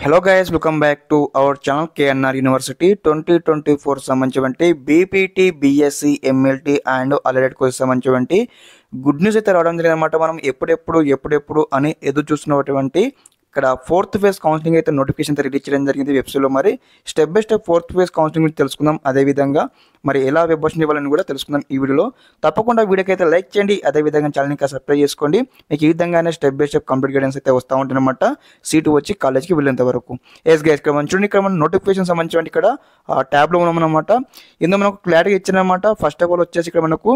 Hello guys, welcome back to our channel KNR university 2024 సంబంధించినటువంటి BPT BSc MLT and allied course సంబంధించినటువంటి good news అయితే రావడం జరిగింది అనమాట. మనం ఎప్పుడెప్పుడు అని ఎదురు చూస్తున్నటువంటి ఇక్కడ ఫోర్త్ ఫేజ్ కౌన్సిలింగ్ అయితే నోటిఫికేషన్ రిలీజ్ చేయడం జరిగింది వెబ్సైట్లో. మరి step by step fourth phase counselling గురించి తెలుసుకుందాం. అదేవిధంగా మరి ఎలా వెబ్ ఆప్షన్ ఇవ్వాలని కూడా తెలుసుకుందాం ఈ వీడియోలో. తప్పకుండా వీడియోకి అయితే లైక్ చేయండి, అదేవిధంగా ఛానల్ని ఇంకా సబ్స్క్రైబ్ చేసుకోండి. మీకు ఈ విధంగానే step by step complete guidance అయితే వస్తూ ఉంటుందన్నమాట సీటు వచ్చి కాలేజ్కి వెళ్ళేంత వరకు. గైస్, ఇక్కడ మనం చూడండి, ఇక్కడ మనం నోటిఫికేషన్ సంబంధించి ఇక్కడ ట్యాబ్లో ఉన్నామన్నమాట. ఇందులో మనకు క్లారిటీ ఇచ్చిందన్నమాట. ఫస్ట్ ఆఫ్ ఆల్ వచ్చేసి ఇక్కడ మనకు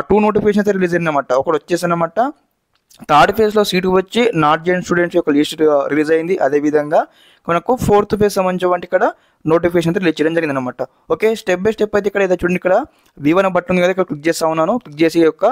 2 నోటిఫికేషన్ అయితే రిలీజ్ అయిందన్నమాట. ఒకటి వచ్చేసి అన్నమాట థర్డ్ ఫేజ్లో సీటు వచ్చి నాట్ జాయిన్ స్టూడెంట్స్ యొక్క లిస్ట్ రిలీజ్ అయింది. అదేవిధంగా మనకు ఫోర్త్ ఫేజ్ సంబంధించి ఇక్కడ నోటిఫికేషన్ అయితే రిలీజ్ చేయడం జరిగింది అనమాట. ఓకే, స్టెప్ బై స్టెప్ అయితే ఇక్కడ ఏదో చూడండి, ఇక్కడ V1 బటన్ ఉంది కదా, ఇక్కడ క్లిక్ చేస్తా ఉన్నాను. క్లిక్ చేసి యొక్క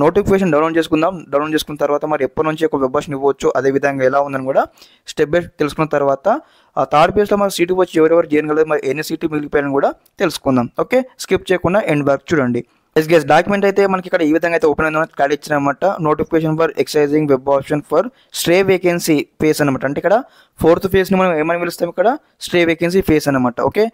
నోటిఫికేషన్ డౌన్లోడ్ చేసుకుందాం. డౌన్లోడ్ చేసుకున్న తర్వాత మరి ఎప్పటి నుంచి ఒక వెబ్ ఆప్షన్ ఇవ్వచ్చు, అదేవిధంగా ఎలా ఉందని కూడా స్టెప్ బై తెలుసుకున్న తర్వాత ఆ థర్డ్ పేజ్లో మన సీటు వచ్చి ఎవరెవరు చేయగలరు, మరి ఎన్ని సీట్లు మిగిలిపోయాయని కూడా తెలుసుకుందాం. ఓకే, స్కిప్ చేయకుండా ఎండ్ వరకు చూడండి. గైస్, డాక్యుమెంట్ అయితే మనకి ఇక్కడ ఈ విధంగా అయితే ఓపెన్ అయింది, క్లారిటీ ఇచ్చారనమాట. Notification for exercising web option for stray vacancy face అనమాట. అంటే ఇక్కడ ఫోర్త్ ఫేజ్ని మనం ఏమని పిలుస్తాం, ఇక్కడ స్ట్రే వేకెన్సీ ఫేస్ అనమాట. ఓకే,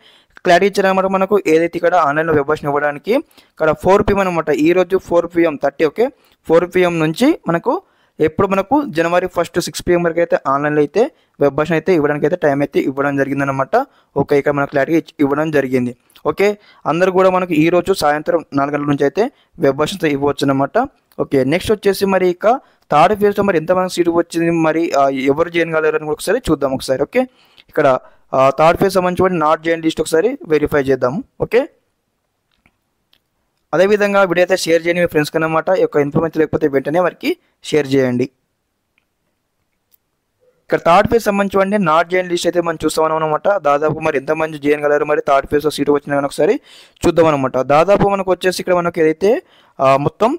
క్లారిటీ ఇచ్చారనమాట. మనకు ఏదైతే ఇక్కడ ఆన్లైన్లో వెబ్ ఆప్షన్ ఇవ్వడానికి ఇక్కడ 4 PM అనమాట. ఈరోజు 4 PM 30. ఓకే, 4 PM నుంచి మనకు ఎప్పుడు మనకు జనవరి 1 6 PM వరకు అయితే ఆన్లైన్లో అయితే వెబ్ ఆప్షన్ అయితే ఇవ్వడానికి అయితే టైం అయితే ఇవ్వడం జరిగిందనమాట. ఓకే, ఇక్కడ మనకు క్లారిటీ ఇవ్వడం జరిగింది. ఓకే, అందరు కూడా మనకు ఈరోజు సాయంత్రం 4 గంటల నుంచి అయితే వెబ్ ఆప్షన్స్ ఇవ్వచ్చు అనమాట. ఓకే, నెక్స్ట్ వచ్చేసి మరి ఇక థర్డ్ ఫేజ్లో మరి ఎంతమంది సీటు వచ్చింది, మరి ఎవరు చేయగలరని ఒకసారి చూద్దాం ఒకసారి. ఓకే, ఇక్కడ థర్డ్ ఫేజ్ సంబంధించి నాట్ జాయిన్ లిస్ట్ ఒకసారి వెరిఫై చేద్దాము. ఓకే, అదేవిధంగా వీడియో అయితే షేర్ చేయండి మీ ఫ్రెండ్స్కి అన్నమాట. ఈ యొక్క ఇన్ఫర్మేషన్ లేకపోతే వెంటనే వారికి షేర్ చేయండి. ఇక్కడ థర్డ్ ఫేజ్ సంబంధించి నాట్ జాయిన్ లిస్ట్ అయితే మనం చూస్తాం అనమాట. దాదాపు మరి ఎంతమంది చేయగలరు, మరి థర్డ్ ఫేజ్లో సీటు వచ్చినా కానీ ఒకసారి చూద్దాం అనమాట. దాదాపు మనకు వచ్చేసి ఇక్కడ మనకు ఏదైతే మొత్తం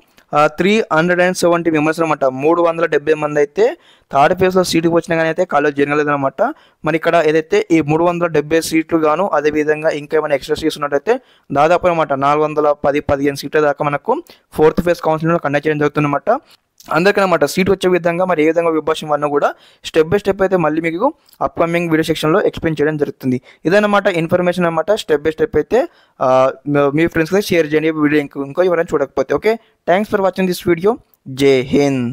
370 మెంబర్స్ అనమాట. 370 మంది అయితే థర్డ్ ఫేజ్లో సీటుకి వచ్చినా కానీ అయితే కాలేజ్ జరగలేదు అనమాట. మరి ఇక్కడ ఏదైతే ఈ 370 సీట్లు గాను, అదేవిధంగా ఇంకా ఏమైనా ఎక్స్ట్రా సీట్స్ ఉన్నట్టయితే దాదాపు అనమాట 410-15 సీట్ల దాకా మనకు ఫోర్త్ ఫేజ్ కౌన్సిలింగ్లో కండక్ట్ చేయడం జరుగుతుందన్నమాట. అందరికనమాట సీట్ వచ్చే విధంగా మరి ఏ విధంగా వెబ్ ఆప్షన్ అన్న కూడా స్టెప్ బై స్టెప్ అయితే మళ్ళీ మీకు అప్కమింగ్ వీడియో సెక్షన్లో ఎక్స్ప్లెయిన్ చేయడం జరుగుతుంది. ఇదన్నమాట ఇన్ఫర్మేషన్ అనమాట. స్టెప్ బై స్టెప్ అయితే మీ ఫ్రెండ్స్కి షేర్ చేయండి వీడియో ఇంకో ఎవరైనా చూడకపోతే. Okay, thanks for watching this video. జై హింద్.